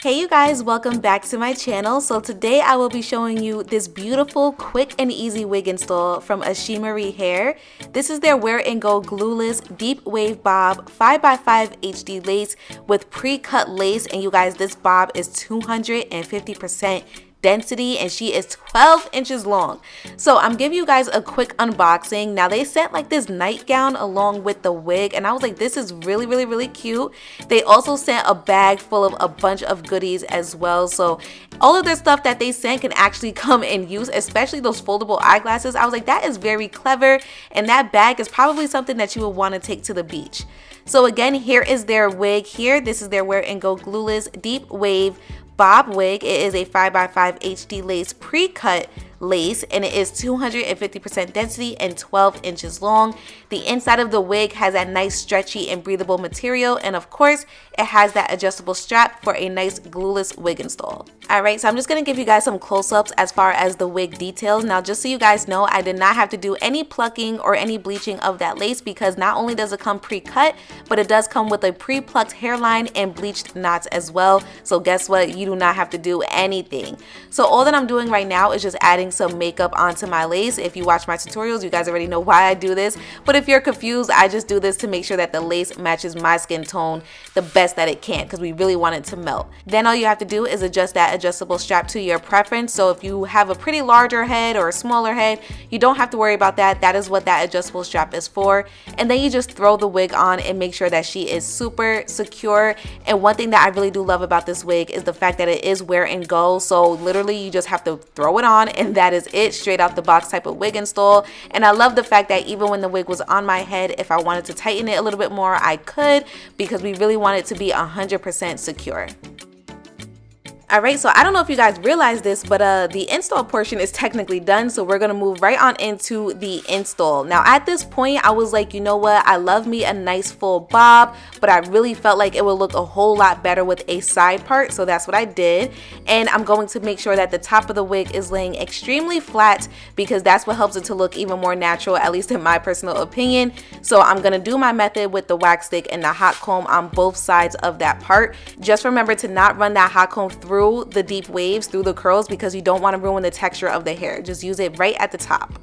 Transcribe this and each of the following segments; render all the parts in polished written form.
Hey you guys, welcome back to my channel. So today I will be showing you this beautiful, quick and easy wig install from Ashimary Hair. This is their wear and go glueless deep wave bob 5x5 HD lace with pre-cut lace, and you guys, this bob is 250% density and she is 12 inches long. So I'm giving you guys a quick unboxing. Now they sent like this nightgown along with the wig and I was like, this is really cute. They also sent a bag full of a bunch of goodies as well. So all of the stuff that they sent can actually come in use, especially those foldable eyeglasses. I was like, that is very clever, and that bag is probably something that you would want to take to the beach. So again, here is their wig here. This is their wear and go glueless deep wave bob wig. It is a 5x5 HD lace pre-cut lace and it is 250% density and 12 inches long. The inside of the wig has that nice stretchy and breathable material, and of course it has that adjustable strap for a nice glueless wig install. Alright, so I'm just going to give you guys some close-ups as far as the wig details. Now just so you guys know, I did not have to do any plucking or any bleaching of that lace because not only does it come pre-cut, but it does come with a pre-plucked hairline and bleached knots as well. So guess what? You do not have to do anything. So all that I'm doing right now is just adding some makeup onto my lace. If you watch my tutorials, you guys already know why I do this, but if you're confused, I just do this to make sure that the lace matches my skin tone the best that it can, because we really want it to melt. Then all you have to do is adjust that adjustable strap to your preference. So if you have a pretty larger head or a smaller head, you don't have to worry about that. That is what that adjustable strap is for. And then you just throw the wig on and make sure that she is super secure. And one thing that I really do love about this wig is the fact that it is wear and go. So literally you just have to throw it on and that is it, straight out the box type of wig install. And I love the fact that even when the wig was on my head, if I wanted to tighten it a little bit more, I could, because we really want it to be 100% secure. Alright, so I don't know if you guys realize this, but the install portion is technically done, so we're going to move right on into the install. Now at this point, I was like, you know what, I love me a nice full bob, but I really felt like it would look a whole lot better with a side part, so that's what I did. And I'm going to make sure that the top of the wig is laying extremely flat, because that's what helps it to look even more natural, at least in my personal opinion. So I'm going to do my method with the wax stick and the hot comb on both sides of that part. Just remember to not run that hot comb through the deep waves, through the curls, because you don't want to ruin the texture of the hair. Just use it right at the top.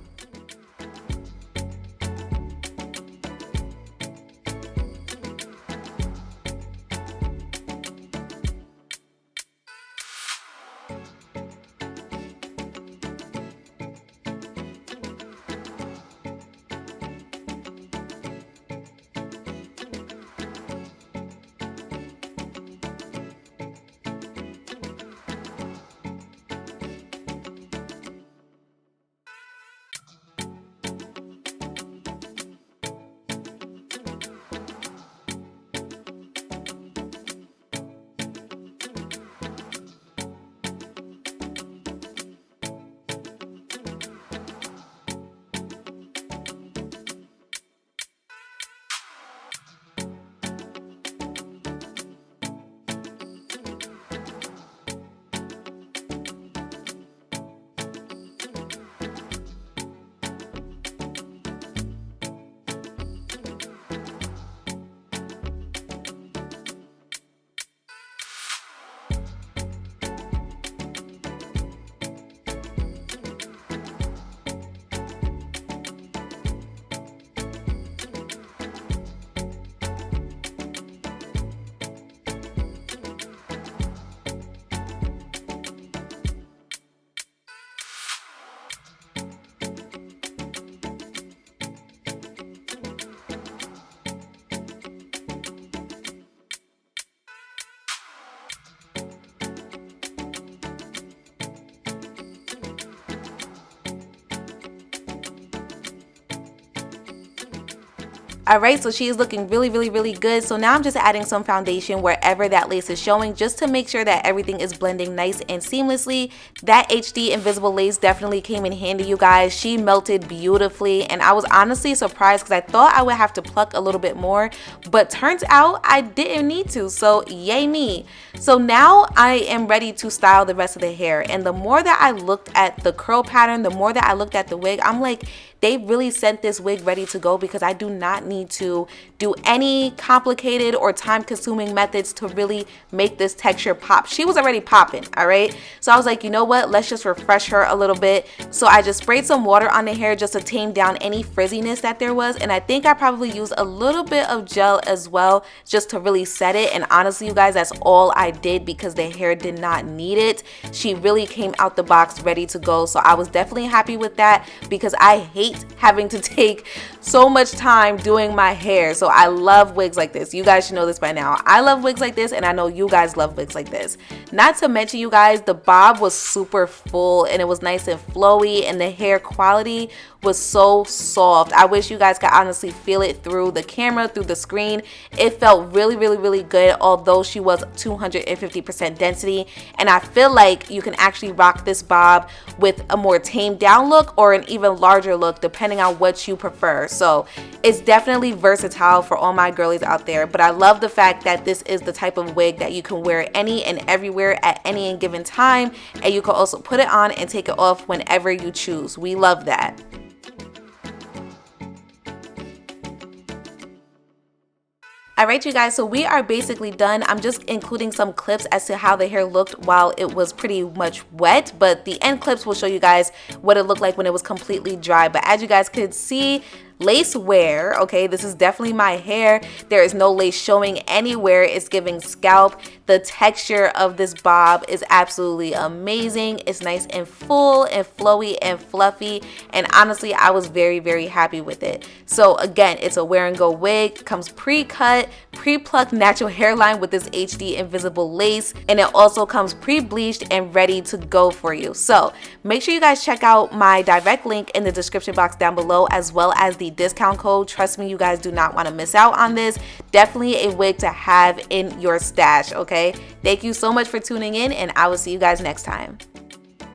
Alright, so she is looking really good. So now I'm just adding some foundation wherever that lace is showing, just to make sure that everything is blending nice and seamlessly. That HD invisible lace definitely came in handy, you guys. She melted beautifully, and I was honestly surprised because I thought I would have to pluck a little bit more, but turns out I didn't need to, so yay me. So now I am ready to style the rest of the hair, and the more that I looked at the curl pattern, the more that I looked at the wig, I'm like, they really sent this wig ready to go because I do not need to do any complicated or time-consuming methods to really make this texture pop. She was already popping, all right? So I was like, you know what? Let's just refresh her a little bit. So I just sprayed some water on the hair just to tame down any frizziness that there was. And I think I probably used a little bit of gel as well just to really set it. And honestly, you guys, that's all I did because the hair did not need it. She really came out the box ready to go. So I was definitely happy with that because I hate having to take so much time doing my hair. So I love wigs like this. You guys should know this by now. I love wigs like this, and I know you guys love wigs like this. Not to mention, you guys, the bob was super full and it was nice and flowy, and the hair quality was so soft. I wish you guys could honestly feel it through the camera, through the screen. It felt really, really, really good, although she was 250% density. And I feel like you can actually rock this bob with a more tamed down look or an even larger look, depending on what you prefer. So it's definitely versatile for all my girlies out there. But I love the fact that this is the type of wig that you can wear any and everywhere at any given time. And you can also put it on and take it off whenever you choose. We love that. Alright, you guys, so we are basically done. I'm just including some clips as to how the hair looked while it was pretty much wet, but the end clips will show you guys what it looked like when it was completely dry. But as you guys could see, lace wear, okay, this is definitely my hair. There is no lace showing anywhere. It's giving scalp. The texture of this bob is absolutely amazing. It's nice and full and flowy and fluffy, and honestly, I was very, very happy with it. So again, it's a wear and go wig, comes pre-cut, pre-plucked natural hairline with this HD invisible lace, and it also comes pre-bleached and ready to go for you. So make sure you guys check out my direct link in the description box down below, as well as the discount code. Trust me, you guys do not want to miss out on this. Definitely a wig to have in your stash, okay? Thank you so much for tuning in, and I will see you guys next time.